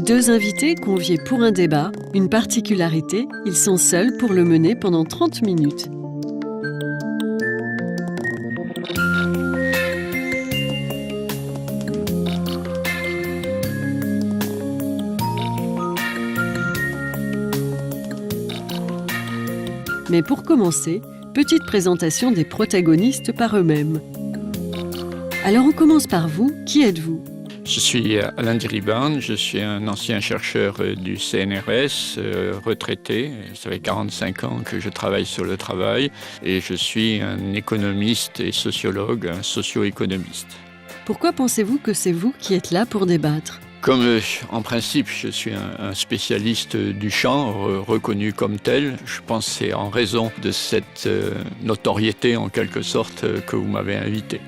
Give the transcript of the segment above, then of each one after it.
Deux invités conviés pour un débat. Une particularité, ils sont seuls pour le mener pendant 30 minutes. Mais pour commencer, petite présentation des protagonistes par eux-mêmes. Alors on commence par vous. Qui êtes-vous ? Je suis Alain Diriban, je suis un ancien chercheur du CNRS, retraité. Ça fait 45 ans que je travaille sur le travail et je suis un économiste et sociologue, un socio-économiste. Pourquoi pensez-vous que c'est vous qui êtes là pour débattre ? Comme en principe je suis un spécialiste du champ, reconnu comme tel, je pense que c'est en raison de cette notoriété en quelque sorte que vous m'avez invité.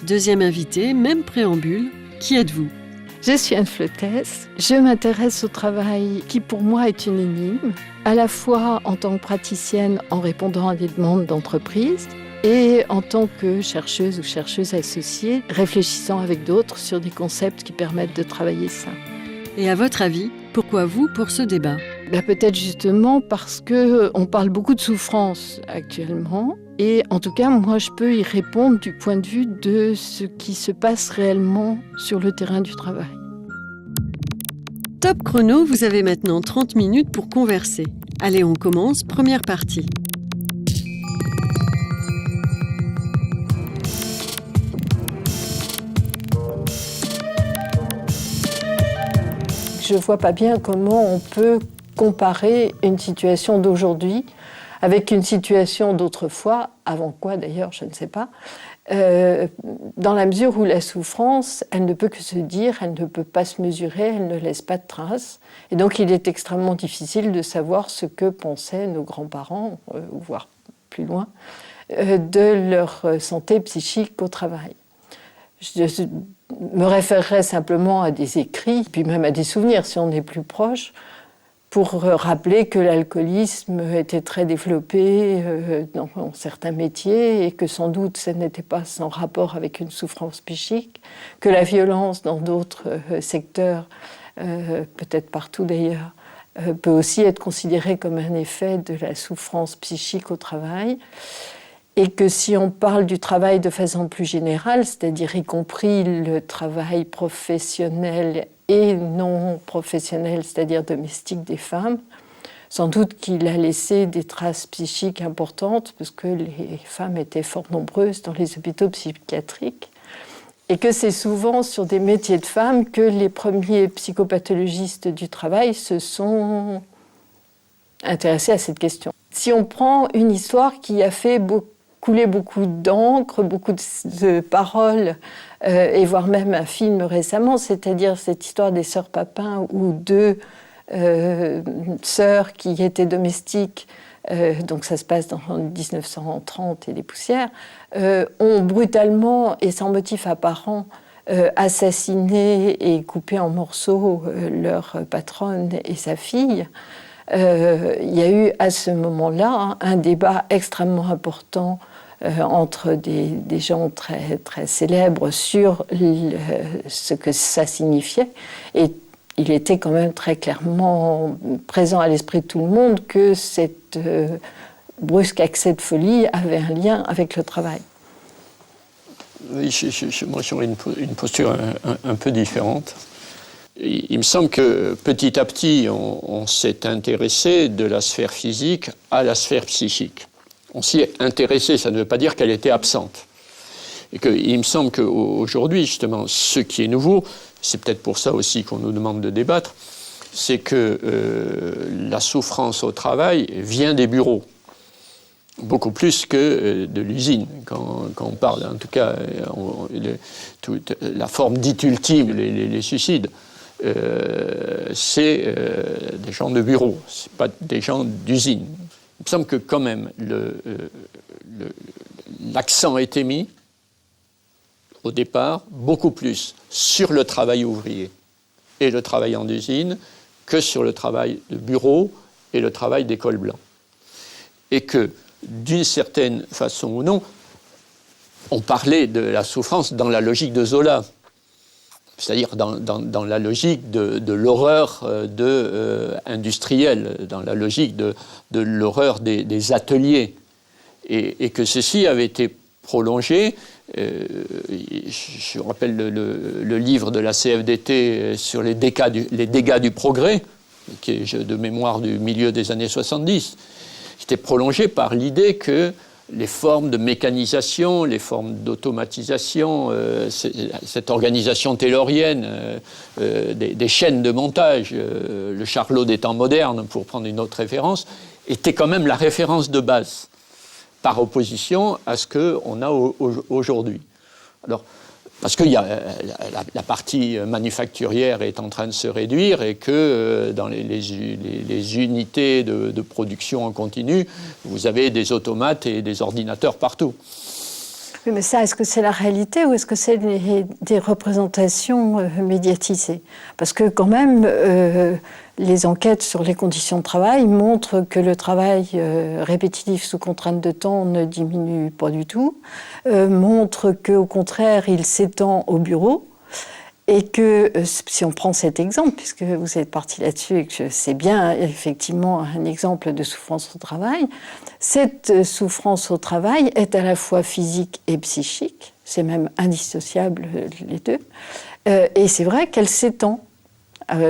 Deuxième invité, même préambule. Qui êtes-vous ? Je suis Anne Flottès. Je m'intéresse au travail qui pour moi est une énigme, à la fois en tant que praticienne en répondant à des demandes d'entreprise et en tant que chercheuse ou chercheuse associée, réfléchissant avec d'autres sur des concepts qui permettent de travailler ça. Et à votre avis, pourquoi vous pour ce débat ? Peut-être justement parce qu'on parle beaucoup de souffrance actuellement. Et en tout cas, moi, je peux y répondre du point de vue de ce qui se passe réellement sur le terrain du travail. Top chrono, vous avez maintenant 30 minutes pour converser. Allez, on commence, première partie. Je ne vois pas bien comment on peut comparer une situation d'aujourd'hui avec une situation d'autrefois, avant quoi d'ailleurs, je ne sais pas, dans la mesure où la souffrance, elle ne peut que se dire, elle ne peut pas se mesurer, elle ne laisse pas de traces. Et donc il est extrêmement difficile de savoir ce que pensaient nos grands-parents, voire plus loin, de leur santé psychique au travail. Je me référerai simplement à des écrits, puis même à des souvenirs si on est plus proche, pour rappeler que l'alcoolisme était très développé dans certains métiers et que sans doute ce n'était pas sans rapport avec une souffrance psychique, que la violence dans d'autres secteurs, peut-être partout d'ailleurs, peut aussi être considérée comme un effet de la souffrance psychique au travail. Et que si on parle du travail de façon plus générale, c'est-à-dire y compris le travail professionnel et non professionnel, c'est-à-dire domestique des femmes, sans doute qu'il a laissé des traces psychiques importantes, parce que les femmes étaient fort nombreuses dans les hôpitaux psychiatriques, et que c'est souvent sur des métiers de femmes que les premiers psychopathologistes du travail se sont intéressés à cette question. Si on prend une histoire qui a fait couler beaucoup d'encre, beaucoup de paroles, et voire même un film récemment, c'est-à-dire cette histoire des sœurs Papin, où deux sœurs qui étaient domestiques, donc ça se passe dans 1930 et des poussières, ont brutalement et sans motif apparent assassiné et coupé en morceaux leur patronne et sa fille. Il y a eu à ce moment-là un débat extrêmement important entre des gens très, très célèbres sur ce que ça signifiait. Et il était quand même très clairement présent à l'esprit de tout le monde que cet brusque accès de folie avait un lien avec le travail. Oui, moi j'aurais une posture un peu différente. Il me semble que petit à petit, on s'est intéressé de la sphère physique à la sphère psychique. On s'y est intéressé, ça ne veut pas dire qu'elle était absente. Et il me semble qu'aujourd'hui, justement, ce qui est nouveau, c'est peut-être pour ça aussi qu'on nous demande de débattre, c'est que la souffrance au travail vient des bureaux, beaucoup plus que de l'usine. Quand on parle, en tout cas, la forme dite ultime, les suicides, c'est des gens de bureau, c'est pas des gens d'usine. Il me semble que quand même l'accent a été mis au départ beaucoup plus sur le travail ouvrier et le travail en usine que sur le travail de bureau et le travail des cols blancs. Et que d'une certaine façon ou non, on parlait de la souffrance dans la logique de Zola. c'est-à-dire dans la logique de l'horreur industrielle, dans la logique de l'horreur des ateliers, et que ceci avait été prolongé. Je rappelle le livre de la CFDT sur les dégâts du progrès, qui est de mémoire du milieu des années 70, qui était prolongé par l'idée que les formes de mécanisation, les formes d'automatisation, cette organisation taylorienne des chaînes de montage, le Charlot des temps modernes, pour prendre une autre référence, était quand même la référence de base, par opposition à ce qu'on a aujourd'hui. Alors, parce que la partie manufacturière est en train de se réduire et que dans les unités de production en continu, vous avez des automates et des ordinateurs partout. Oui, mais ça, est-ce que c'est la réalité ou est-ce que c'est des représentations médiatisées? Parce que quand même, les enquêtes sur les conditions de travail montrent que le travail répétitif sous contrainte de temps ne diminue pas du tout, montrent qu'au contraire, il s'étend au bureau. Et que, si on prend cet exemple, puisque vous êtes parti là-dessus et que c'est bien effectivement un exemple de souffrance au travail, cette souffrance au travail est à la fois physique et psychique, c'est même indissociable les deux, et c'est vrai qu'elle s'étend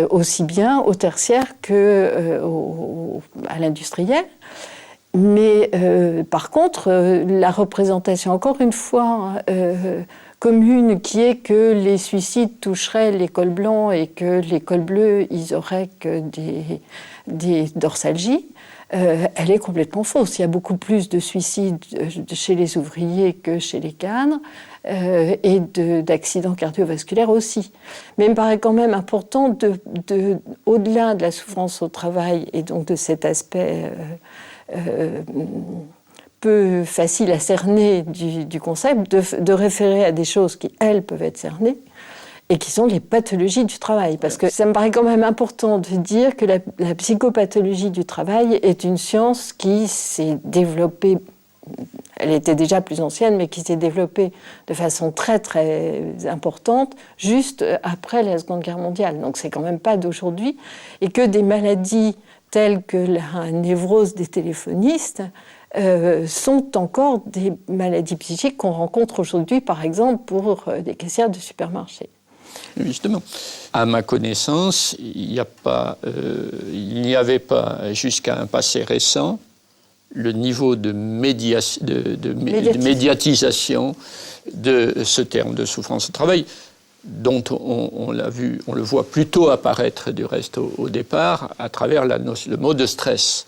aussi bien au tertiaire qu'à l'industriel. Mais par contre, la représentation, encore une fois, commune, qui est que les suicides toucheraient les cols blancs et que les cols bleus, ils auraient que des dorsalgies, elle est complètement fausse. Il y a beaucoup plus de suicides chez les ouvriers que chez les cadres et d'accidents cardiovasculaires aussi. Mais il me paraît quand même important, au-delà de la souffrance au travail et donc de cet aspect peu facile à cerner du concept, de référer à des choses qui, elles, peuvent être cernées et qui sont les pathologies du travail. Parce que ça me paraît quand même important de dire que la psychopathologie du travail est une science qui s'est développée, elle était déjà plus ancienne, mais qui s'est développée de façon très, très importante juste après la Seconde Guerre mondiale. Donc c'est quand même pas d'aujourd'hui. Et que des maladies telles que la névrose des téléphonistes sont encore des maladies psychiques qu'on rencontre aujourd'hui, par exemple, pour des caissières de supermarché. Justement, à ma connaissance, il n'y avait pas, jusqu'à un passé récent, le niveau de médiatisation de ce terme de souffrance au travail, dont on l'a vu, on le voit plutôt apparaître du reste au départ à travers le mot de stress.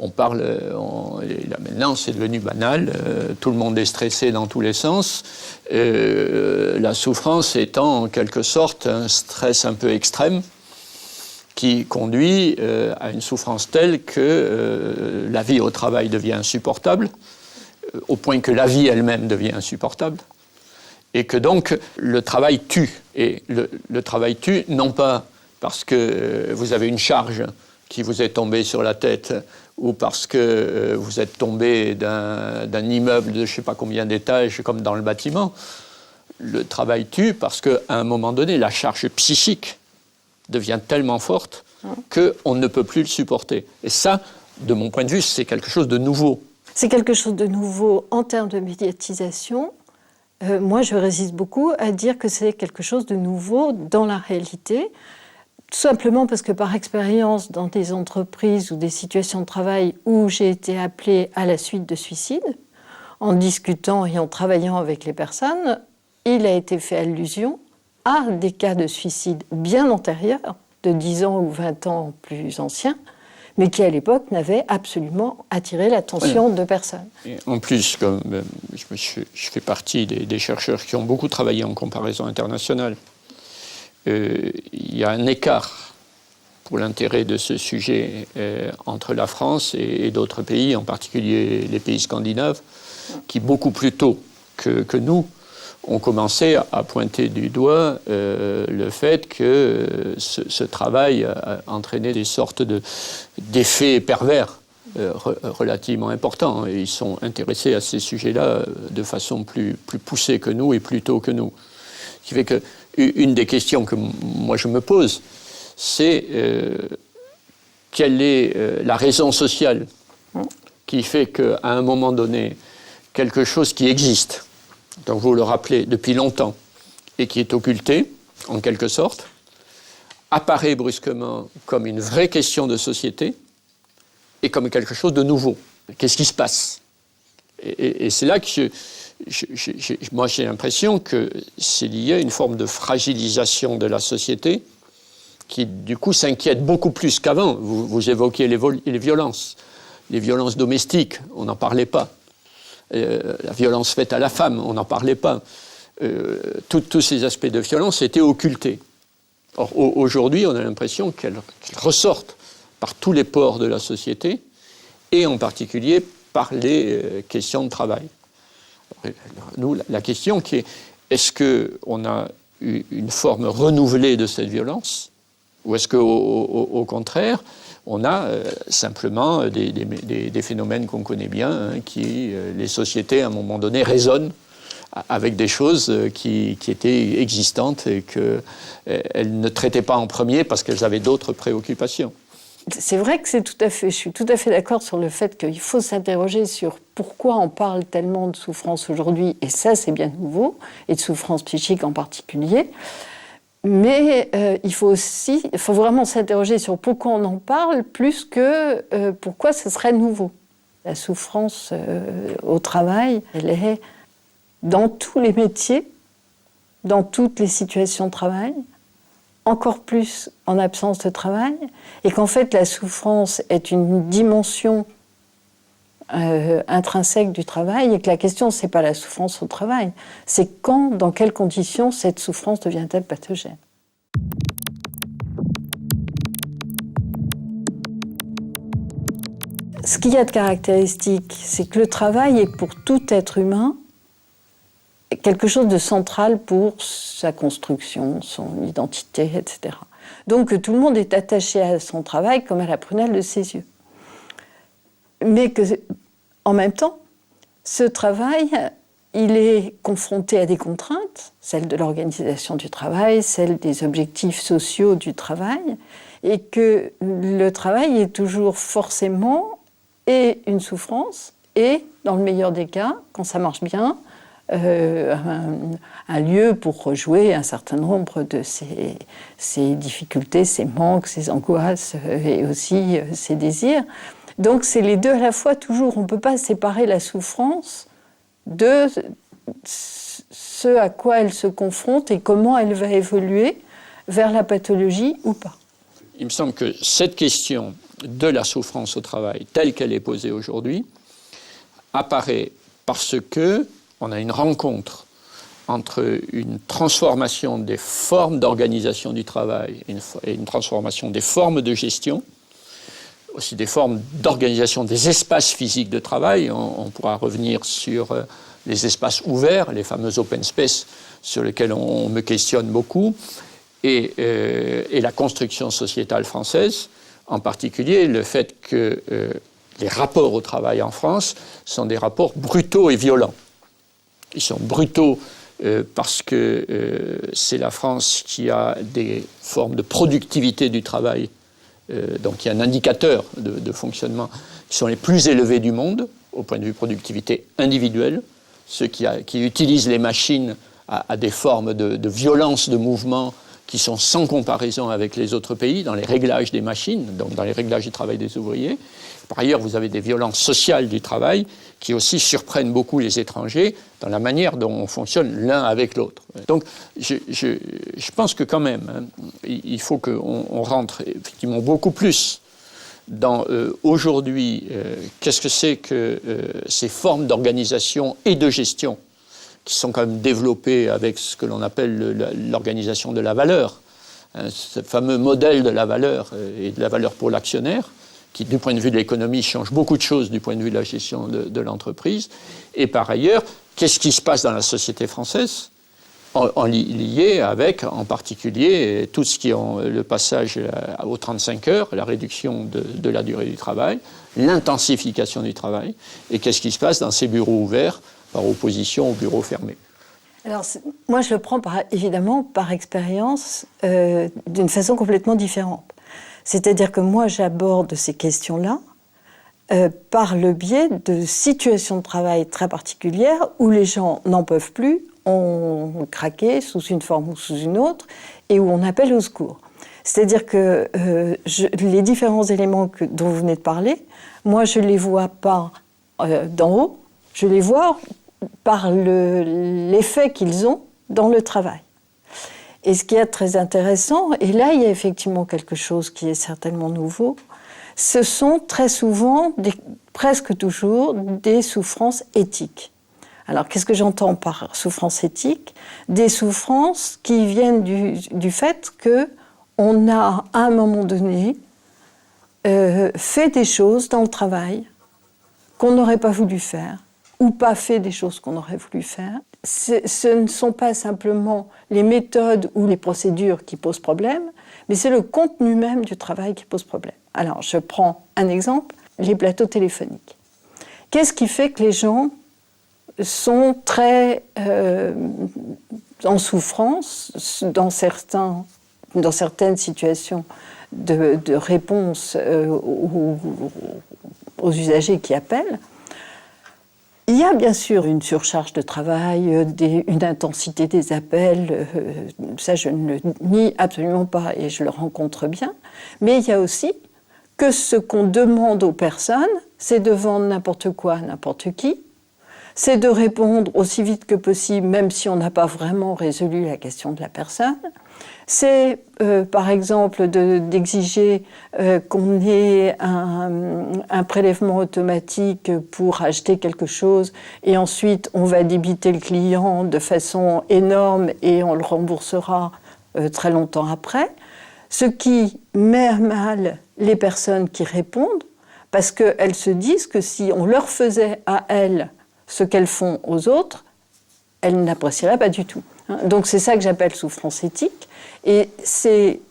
On parle, là maintenant c'est devenu banal, tout le monde est stressé dans tous les sens, la souffrance étant en quelque sorte un stress un peu extrême qui conduit à une souffrance telle que la vie au travail devient insupportable, au point que la vie elle-même devient insupportable, et que donc le travail tue. Et le travail tue, non pas parce que vous avez une charge qui vous est tombée sur la tête, ou parce que vous êtes tombé d'un immeuble de je ne sais pas combien d'étages, comme dans le bâtiment. Le travail tue parce qu'à un moment donné, la charge psychique devient tellement forte qu'on ne peut plus le supporter. Et ça, de mon point de vue, c'est quelque chose de nouveau. C'est quelque chose de nouveau en termes de médiatisation. Moi, je résiste beaucoup à dire que c'est quelque chose de nouveau dans la réalité. Tout simplement parce que par expérience, dans des entreprises ou des situations de travail où j'ai été appelée à la suite de suicides, en discutant et en travaillant avec les personnes, il a été fait allusion à des cas de suicide bien antérieurs, de 10 ans ou 20 ans plus anciens, mais qui à l'époque n'avaient absolument attiré l'attention de personne. Et en plus, comme je fais partie des chercheurs qui ont beaucoup travaillé en comparaison internationale, il y a un écart pour l'intérêt de ce sujet entre la France et d'autres pays, en particulier les pays scandinaves, qui beaucoup plus tôt que nous ont commencé à pointer du doigt le fait que ce travail a entraîné des sortes d'effets pervers relativement importants. Et ils sont intéressés à ces sujets-là de façon plus poussée que nous et plus tôt que nous. qui fait qu'une des questions que moi je me pose, c'est quelle est la raison sociale qui fait qu'à un moment donné, quelque chose qui existe, donc vous le rappelez depuis longtemps, et qui est occulté, en quelque sorte, apparaît brusquement comme une vraie question de société et comme quelque chose de nouveau. Qu'est-ce qui se passe ? Et c'est là que moi j'ai l'impression que c'est lié à une forme de fragilisation de la société qui du coup s'inquiète beaucoup plus qu'avant. Vous évoquiez les violences domestiques, on n'en parlait pas. La violence faite à la femme, on n'en parlait pas. Tous ces aspects de violence étaient occultés. Or, aujourd'hui, on a l'impression qu'elles ressortent par tous les pores de la société, et en particulier par les questions de travail. Nous, la question qui est, est-ce qu'on a une forme renouvelée de cette violence, ou est-ce qu'au contraire, on a simplement des phénomènes qu'on connaît bien, hein, qui, les sociétés, à un moment donné, résonnent avec des choses qui étaient existantes et qu'elles ne traitaient pas en premier parce qu'elles avaient d'autres préoccupations. C'est vrai que je suis tout à fait d'accord sur le fait qu'il faut s'interroger sur pourquoi on parle tellement de souffrance aujourd'hui, et ça c'est bien nouveau, et de souffrance psychique en particulier. Mais il faut vraiment s'interroger sur pourquoi on en parle plus que pourquoi ce serait nouveau. La souffrance au travail, elle est dans tous les métiers, dans toutes les situations de travail, encore plus en absence de travail, et qu'en fait la souffrance est une dimension intrinsèque du travail, et que la question c'est pas la souffrance au travail, c'est quand, dans quelles conditions cette souffrance devient-elle pathogène. Ce qu'il y a de caractéristique, c'est que le travail est pour tout être humain quelque chose de central pour sa construction, son identité, etc. Donc tout le monde est attaché à son travail comme à la prunelle de ses yeux. Mais en même temps, ce travail, il est confronté à des contraintes, celles de l'organisation du travail, celles des objectifs sociaux du travail, et que le travail est toujours forcément et une souffrance, et, dans le meilleur des cas, quand ça marche bien, un lieu pour rejouer un certain nombre de ses difficultés, ses manques, ses angoisses et aussi ses désirs. Donc c'est les deux à la fois toujours. On ne peut pas séparer la souffrance de ce à quoi elle se confronte et comment elle va évoluer vers la pathologie ou pas. Il me semble que cette question de la souffrance au travail, telle qu'elle est posée aujourd'hui, apparaît parce que on a une rencontre entre une transformation des formes d'organisation du travail et une transformation des formes de gestion, aussi des formes d'organisation des espaces physiques de travail. On pourra revenir sur les espaces ouverts, les fameux open space sur lesquels on me questionne beaucoup, et la construction sociétale française, en particulier le fait que les rapports au travail en France sont des rapports brutaux et violents. Ils sont brutaux parce que c'est la France qui a des formes de productivité du travail, donc il y a un indicateur de fonctionnement qui sont les plus élevés du monde au point de vue productivité individuelle, ceux qui utilisent les machines à des formes de violence de mouvement qui sont sans comparaison avec les autres pays dans les réglages des machines, donc dans les réglages du travail des ouvriers. Par ailleurs, vous avez des violences sociales du travail qui aussi surprennent beaucoup les étrangers dans la manière dont on fonctionne l'un avec l'autre. Donc, je pense que quand même, hein, il faut qu'on rentre effectivement beaucoup plus dans aujourd'hui, qu'est-ce que c'est que ces formes d'organisation et de gestion qui sont quand même développées avec ce que l'on appelle l'organisation de la valeur, hein, ce fameux modèle de la valeur et de la valeur pour l'actionnaire, qui, du point de vue de l'économie, change beaucoup de choses du point de vue de la gestion de l'entreprise. Et par ailleurs, qu'est-ce qui se passe dans la société française en lié avec, en particulier, tout ce qui est le passage aux 35 heures, la réduction de la durée du travail, l'intensification du travail, et qu'est-ce qui se passe dans ces bureaux ouverts par opposition aux bureaux fermés. Alors, moi, je le prends évidemment par expérience d'une façon complètement différente. C'est-à-dire que moi, j'aborde ces questions-là par le biais de situations de travail très particulières où les gens n'en peuvent plus, ont craqué sous une forme ou sous une autre, et où on appelle au secours. C'est-à-dire que les différents éléments dont vous venez de parler, moi, je ne les vois pas d'en haut, je les vois par l'effet qu'ils ont dans le travail. Et ce qui est très intéressant, et là il y a effectivement quelque chose qui est certainement nouveau, ce sont très souvent, presque toujours, des souffrances éthiques. Alors qu'est-ce que j'entends par souffrance éthique ? Des souffrances qui viennent du fait qu'on a à un moment donné fait des choses dans le travail qu'on n'aurait pas voulu faire, ou pas fait des choses qu'on aurait voulu faire. Ce ne sont pas simplement les méthodes ou les procédures qui posent problème, mais c'est le contenu même du travail qui pose problème. Alors, je prends un exemple, les plateaux téléphoniques. Qu'est-ce qui fait que les gens sont très en souffrance dans certaines situations de réponse aux usagers qui appellent? Il y a bien sûr une surcharge de travail, une intensité des appels, ça je ne le nie absolument pas et je le rencontre bien, mais il y a aussi que ce qu'on demande aux personnes, c'est de vendre n'importe quoi à n'importe qui, c'est de répondre aussi vite que possible, même si on n'a pas vraiment résolu la question de la personne. C'est, par exemple, d'exiger qu'on ait un prélèvement automatique pour acheter quelque chose et ensuite on va débiter le client de façon énorme et on le remboursera très longtemps après. Ce qui met à mal les personnes qui répondent parce qu'elles se disent que si on leur faisait à elles ce qu'elles font aux autres, elles n'apprécieraient pas du tout. Donc c'est ça que j'appelle souffrance éthique. Et c'est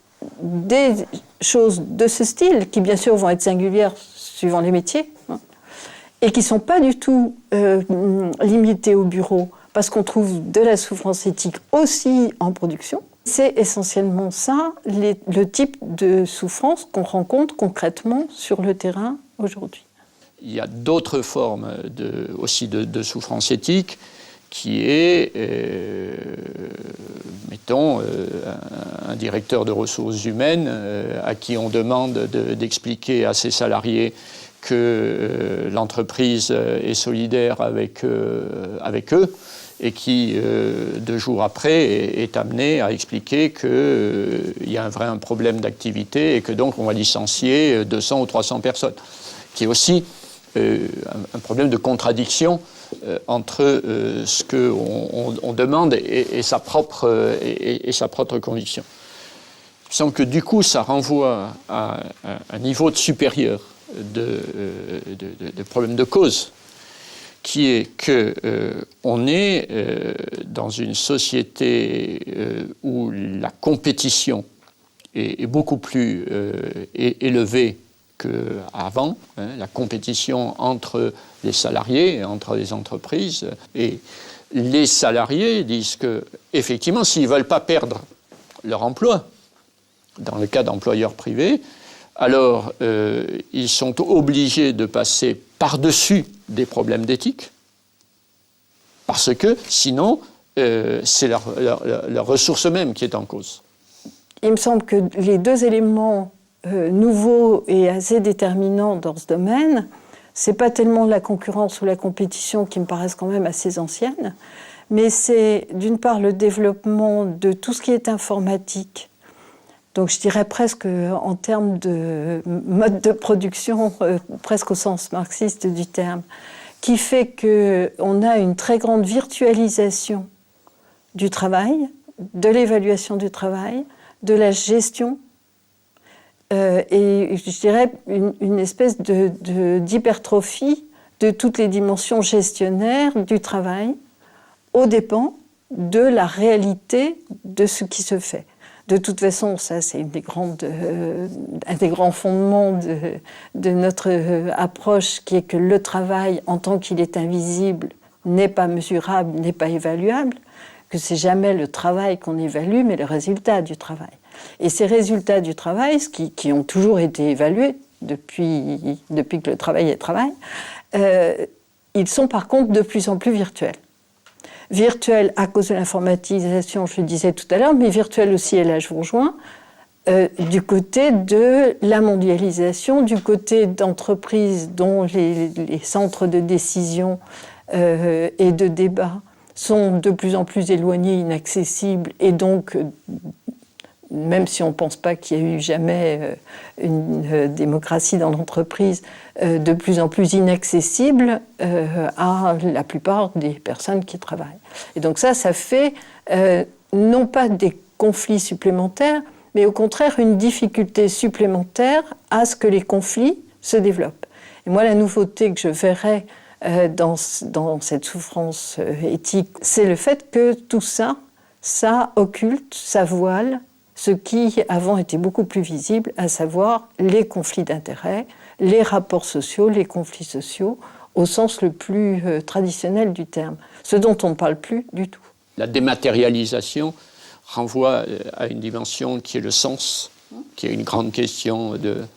des choses de ce style qui, bien sûr, vont être singulières suivant les métiers, et qui ne sont pas du tout limitées au bureau, parce qu'on trouve de la souffrance éthique aussi en production. C'est essentiellement ça, le type de souffrance qu'on rencontre concrètement sur le terrain aujourd'hui. Il y a d'autres formes aussi de souffrance éthique, qui est, mettons, un directeur de ressources humaines à qui on demande d'expliquer à ses salariés que l'entreprise est solidaire avec eux et qui, 2 jours après, est amené à expliquer qu'il y a un problème d'activité et que donc on va licencier 200 ou 300 personnes, qui est aussi un problème de contradiction entre ce qu'on demande et sa propre conviction. Il me semble que du coup, ça renvoie à un niveau supérieur de problème de cause, qui est qu'on est dans une société où la compétition est beaucoup plus élevée qu'avant, la compétition entre les salariés, entre les entreprises. Et les salariés disent qu'effectivement, s'ils ne veulent pas perdre leur emploi, dans le cas d'employeurs privés, alors ils sont obligés de passer par-dessus des problèmes d'éthique, parce que sinon, c'est leur ressource même qui est en cause. Il me semble que les 2 éléments nouveau et assez déterminant dans ce domaine, c'est pas tellement la concurrence ou la compétition qui me paraissent quand même assez anciennes, mais c'est d'une part le développement de tout ce qui est informatique. Donc je dirais presque en termes de mode de production, presque au sens marxiste du terme, qui fait qu'on a une très grande virtualisation du travail, de l'évaluation du travail, de la gestion, et je dirais une espèce d'hypertrophie de toutes les dimensions gestionnaires du travail aux dépens de la réalité de ce qui se fait. De toute façon, ça c'est un des grands fondements de notre approche, qui est que le travail, en tant qu'il est invisible, n'est pas mesurable, n'est pas évaluable, que c'est jamais le travail qu'on évalue, mais le résultat du travail. Et ces résultats du travail, qui ont toujours été évalués depuis que le travail est travail, ils sont par contre de plus en plus virtuels. Virtuels à cause de l'informatisation, je le disais tout à l'heure, mais virtuels aussi, et là je vous rejoins, du côté de la mondialisation, du côté d'entreprises dont les centres de décision et de débat sont de plus en plus éloignés, inaccessibles, et donc, même si on ne pense pas qu'il y a eu jamais une démocratie dans l'entreprise, de plus en plus inaccessible à la plupart des personnes qui travaillent. Et donc ça fait non pas des conflits supplémentaires, mais au contraire une difficulté supplémentaire à ce que les conflits se développent. Et moi, la nouveauté que je verrais dans cette souffrance éthique, c'est le fait que tout ça, ça occulte, ça voile ce qui avant était beaucoup plus visible, à savoir les conflits d'intérêts, les rapports sociaux, les conflits sociaux, au sens le plus traditionnel du terme, ce dont on ne parle plus du tout. La dématérialisation renvoie à une dimension qui est le sens, qui est une grande question,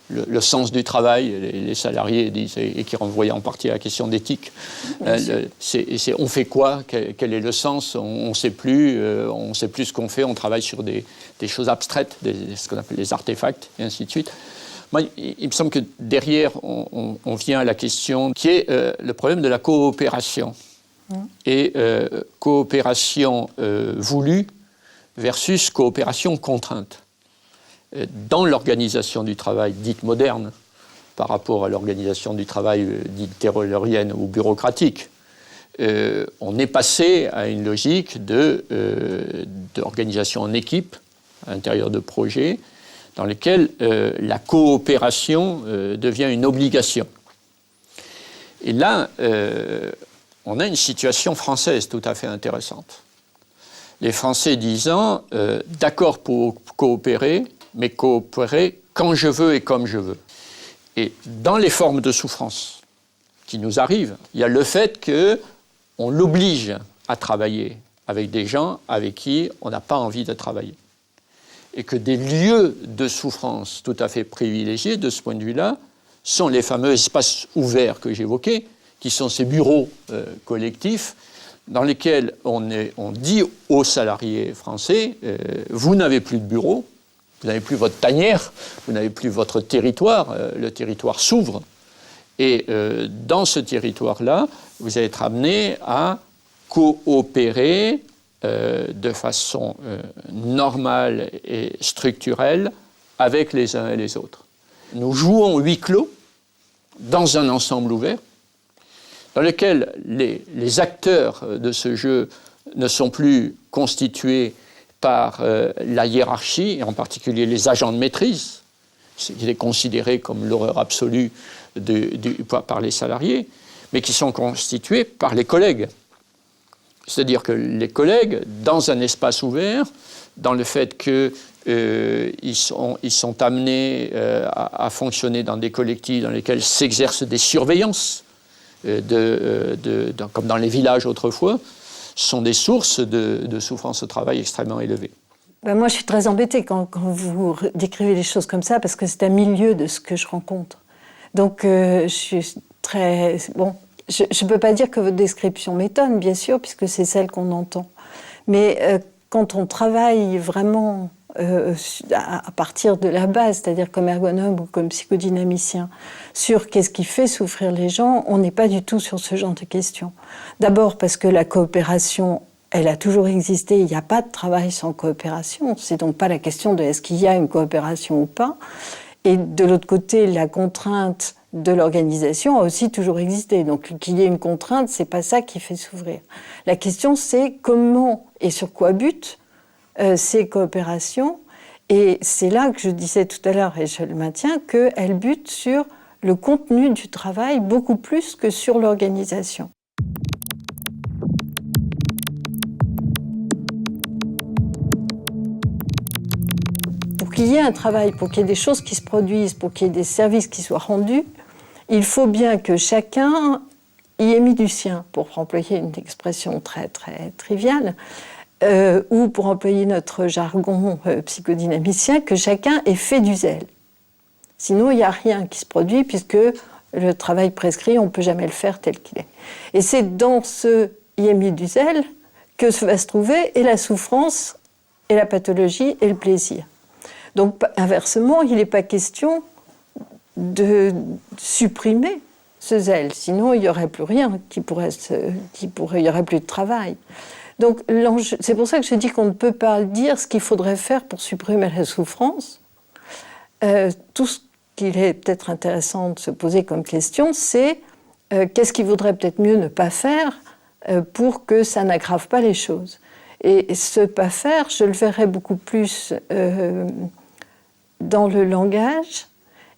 le sens du travail, les salariés disent, et qui renvoie en partie à la question d'éthique. On fait quoi? Quel est le sens? On ne sait plus ce qu'on fait, on travaille sur des choses abstraites, ce qu'on appelle les artefacts, et ainsi de suite. Moi, il me semble que derrière, on vient à la question qui est le problème de la coopération. Et coopération voulue versus coopération contrainte. Dans l'organisation du travail dite moderne, par rapport à l'organisation du travail dite taylorienne ou bureaucratique, on est passé à une logique d'organisation en équipe, à l'intérieur de projets, dans lesquels la coopération devient une obligation. Et là, on a une situation française tout à fait intéressante. Les Français disant d'accord pour coopérer, mais coopérer quand je veux et comme je veux. Et dans les formes de souffrance qui nous arrivent, il y a le fait qu'on l'oblige à travailler avec des gens avec qui on n'a pas envie de travailler. Et que des lieux de souffrance tout à fait privilégiés, de ce point de vue-là, sont les fameux espaces ouverts que j'évoquais, qui sont ces bureaux collectifs dans lesquels on dit aux salariés français vous n'avez plus de bureau, vous n'avez plus votre tanière, vous n'avez plus votre territoire, le territoire s'ouvre. Et dans ce territoire-là, vous allez être amené à coopérer de façon normale et structurelle avec les uns et les autres. Nous jouons huis clos dans un ensemble ouvert dans lequel les acteurs de ce jeu ne sont plus constitués par la hiérarchie, et en particulier les agents de maîtrise, ce qui est considéré comme l'horreur absolue par les salariés, mais qui sont constitués par les collègues. C'est-à-dire que les collègues, dans un espace ouvert, dans le fait qu'ils sont amenés à fonctionner dans des collectifs dans lesquels s'exercent des surveillances, comme dans les villages autrefois, sont des sources de souffrance au travail extrêmement élevées. Ben moi, je suis très embêtée quand vous décrivez les choses comme ça, parce que c'est un milieu de ce que je rencontre. Donc, je suis très... Bon, je ne peux pas dire que votre description m'étonne, bien sûr, puisque c'est celle qu'on entend. Mais quand on travaille vraiment à partir de la base, c'est-à-dire comme ergonome ou comme psychodynamicien, sur qu'est-ce qui fait souffrir les gens, on n'est pas du tout sur ce genre de questions. D'abord parce que la coopération, elle a toujours existé, il n'y a pas de travail sans coopération, c'est donc pas la question de est-ce qu'il y a une coopération ou pas. Et de l'autre côté, la contrainte de l'organisation a aussi toujours existé. Donc qu'il y ait une contrainte, c'est pas ça qui fait souffrir. La question, c'est comment et sur quoi butent ces coopérations. Et c'est là que je disais tout à l'heure, et je le maintiens, qu'elles butent sur le contenu du travail beaucoup plus que sur l'organisation. Pour qu'il y ait un travail, pour qu'il y ait des choses qui se produisent, pour qu'il y ait des services qui soient rendus, il faut bien que chacun y ait mis du sien, pour employer une expression très, très triviale. ou pour employer notre jargon psychodynamicien, que chacun est fait du zèle. Sinon, il n'y a rien qui se produit, puisque le travail prescrit, on ne peut jamais le faire tel qu'il est. Et c'est dans ce yémi du zèle que va se trouver et la souffrance, et la pathologie, et le plaisir. Donc, inversement, il n'est pas question de supprimer ce zèle. Sinon, il n'y aurait plus rien il n'y aurait plus de travail. Donc, c'est pour ça que je dis qu'on ne peut pas dire ce qu'il faudrait faire pour supprimer la souffrance. Tout ce qu'il est peut-être intéressant de se poser comme question, c'est qu'est-ce qu'il vaudrait peut-être mieux ne pas faire pour que ça n'aggrave pas les choses. Et ce pas faire, je le verrais beaucoup plus dans le langage,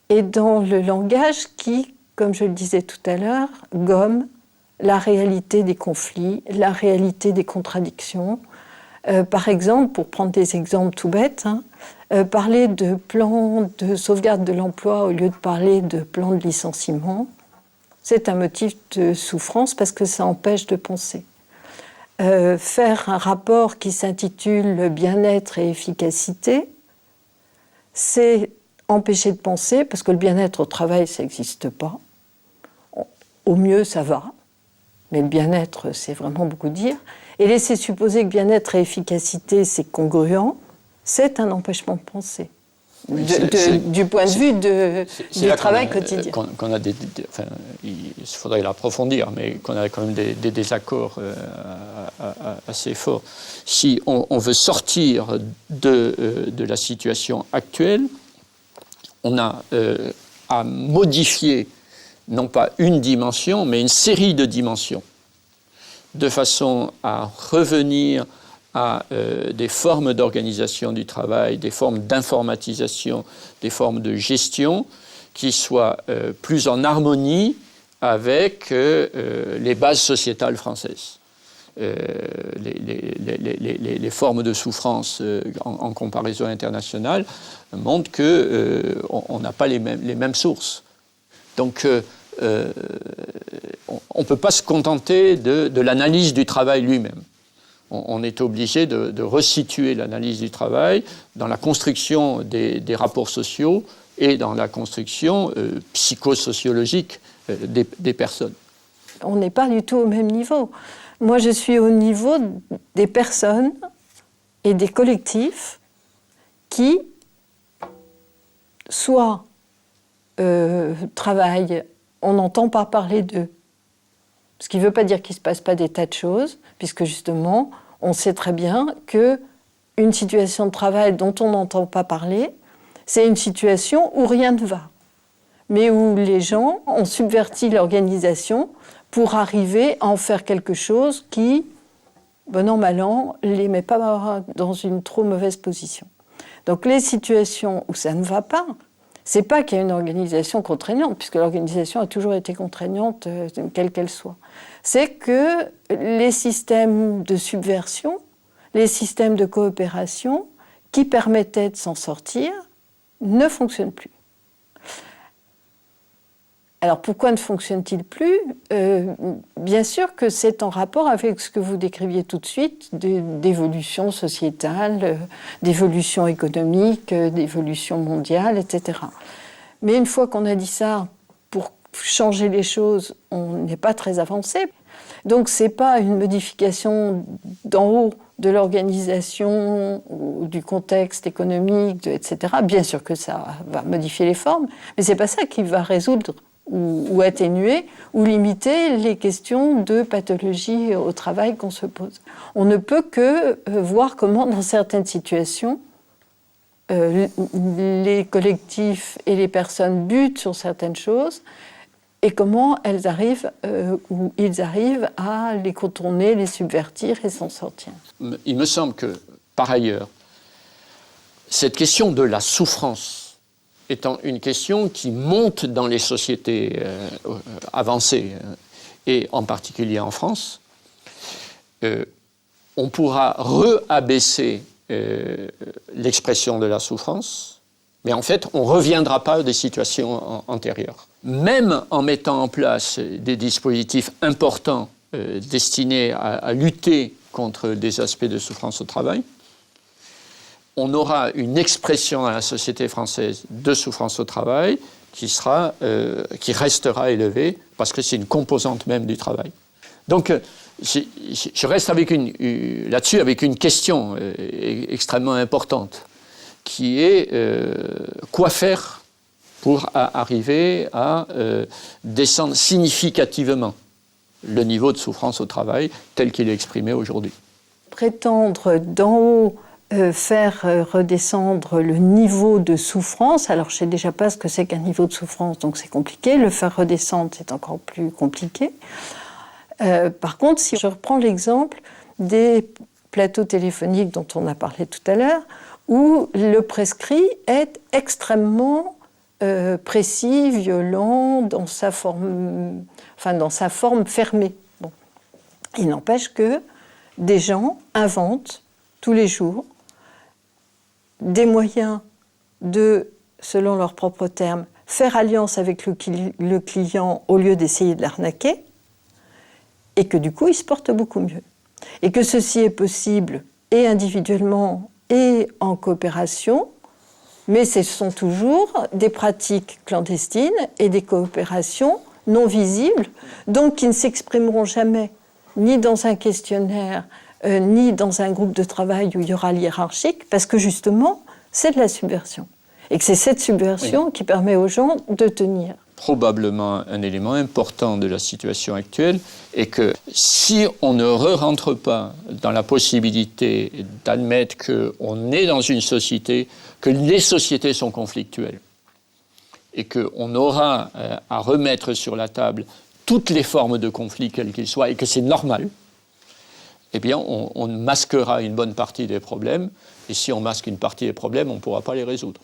et dans le langage qui, comme je le disais tout à l'heure, gomme la réalité des conflits, la réalité des contradictions. Par exemple, pour prendre des exemples tout bêtes, parler de plan de sauvegarde de l'emploi au lieu de parler de plan de licenciement, c'est un motif de souffrance parce que ça empêche de penser. Faire un rapport qui s'intitule « Bien-être et efficacité », c'est empêcher de penser, parce que le bien-être au travail, ça n'existe pas. Au mieux, ça va, mais le bien-être, c'est vraiment beaucoup dire. Et laisser supposer que bien-être et efficacité, c'est congruent, c'est un empêchement de penser. Du point de vue du travail quotidien. Qu'on a il faudrait l'approfondir, mais qu'on a quand même des désaccords assez forts. Si on veut sortir de la situation actuelle, on a à modifier non pas une dimension, mais une série de dimensions, de façon à revenir à des formes d'organisation du travail, des formes d'informatisation, des formes de gestion qui soient plus en harmonie avec les bases sociétales françaises. Les formes de souffrance en comparaison internationale montrent qu'on n'a pas les mêmes sources. Donc, on ne peut pas se contenter de l'analyse du travail lui-même. On est obligé de resituer l'analyse du travail dans la construction des rapports sociaux et dans la construction psychosociologique des personnes. On n'est pas du tout au même niveau. Moi, je suis au niveau des personnes et des collectifs qui, soit travaillent, on n'entend pas parler d'eux. Ce qui ne veut pas dire qu'il ne se passe pas des tas de choses, puisque justement, on sait très bien qu'une situation de travail dont on n'entend pas parler, c'est une situation où rien ne va, mais où les gens ont subverti l'organisation pour arriver à en faire quelque chose qui, bon an, mal an, ne les met pas dans une trop mauvaise position. Donc les situations où ça ne va pas, c'est pas qu'il y a une organisation contraignante, puisque l'organisation a toujours été contraignante, quelle qu'elle soit. C'est que les systèmes de subversion, les systèmes de coopération qui permettaient de s'en sortir ne fonctionnent plus. Alors pourquoi ne fonctionne-t-il plus ? Bien sûr que c'est en rapport avec ce que vous décriviez tout de suite, d'évolution sociétale, d'évolution économique, d'évolution mondiale, etc. Mais une fois qu'on a dit ça, pour changer les choses, on n'est pas très avancé. Donc ce n'est pas une modification d'en haut de l'organisation, ou du contexte économique, etc. Bien sûr que ça va modifier les formes, mais ce n'est pas ça qui va résoudre ou atténuer ou limiter les questions de pathologie au travail qu'on se pose. On ne peut que voir comment, dans certaines situations, les collectifs et les personnes butent sur certaines choses et comment elles arrivent ou ils arrivent à les contourner, les subvertir et s'en sortir. Il me semble que, par ailleurs, cette question de la souffrance étant une question qui monte dans les sociétés avancées, et en particulier en France, on pourra re-abaisser l'expression de la souffrance, mais en fait, on ne reviendra pas à des situations antérieures. Même en mettant en place des dispositifs importants destinés à lutter contre des aspects de souffrance au travail. On aura une expression dans la société française de souffrance au travail qui restera élevée parce que c'est une composante même du travail. Donc, je reste là-dessus avec une question extrêmement importante, qui est quoi faire pour arriver à descendre significativement le niveau de souffrance au travail tel qu'il est exprimé aujourd'hui. Prétendre d'en haut faire redescendre le niveau de souffrance, alors je ne sais déjà pas ce que c'est qu'un niveau de souffrance, donc c'est compliqué. Le faire redescendre, c'est encore plus compliqué. Par contre, si je reprends l'exemple des plateaux téléphoniques dont on a parlé tout à l'heure, où le prescrit est extrêmement précis, violent, dans sa forme fermée. Bon. Il n'empêche que des gens inventent tous les jours des moyens de, selon leurs propres termes, faire alliance avec le client au lieu d'essayer de l'arnaquer, et que du coup, ils se portent beaucoup mieux. Et que ceci est possible et individuellement et en coopération, mais ce sont toujours des pratiques clandestines et des coopérations non visibles, donc qui ne s'exprimeront jamais ni dans un questionnaire, ni dans un groupe de travail où il y aura l'hiérarchique, parce que justement, c'est de la subversion. Et que c'est cette subversion qui permet aux gens de tenir. Probablement un élément important de la situation actuelle est que si on ne rentre pas dans la possibilité d'admettre qu'on est dans une société, que les sociétés sont conflictuelles et qu'on aura à remettre sur la table toutes les formes de conflit, quelles qu'ils soient, et que c'est normal, eh bien on masquera une bonne partie des problèmes, et si on masque une partie des problèmes, on ne pourra pas les résoudre.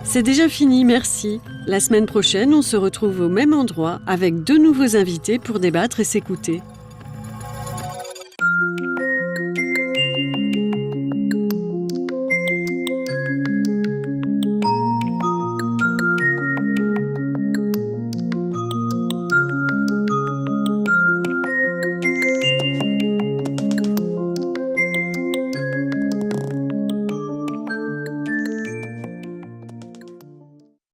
C'est déjà fini, merci. La semaine prochaine, on se retrouve au même endroit avec 2 nouveaux invités pour débattre et s'écouter.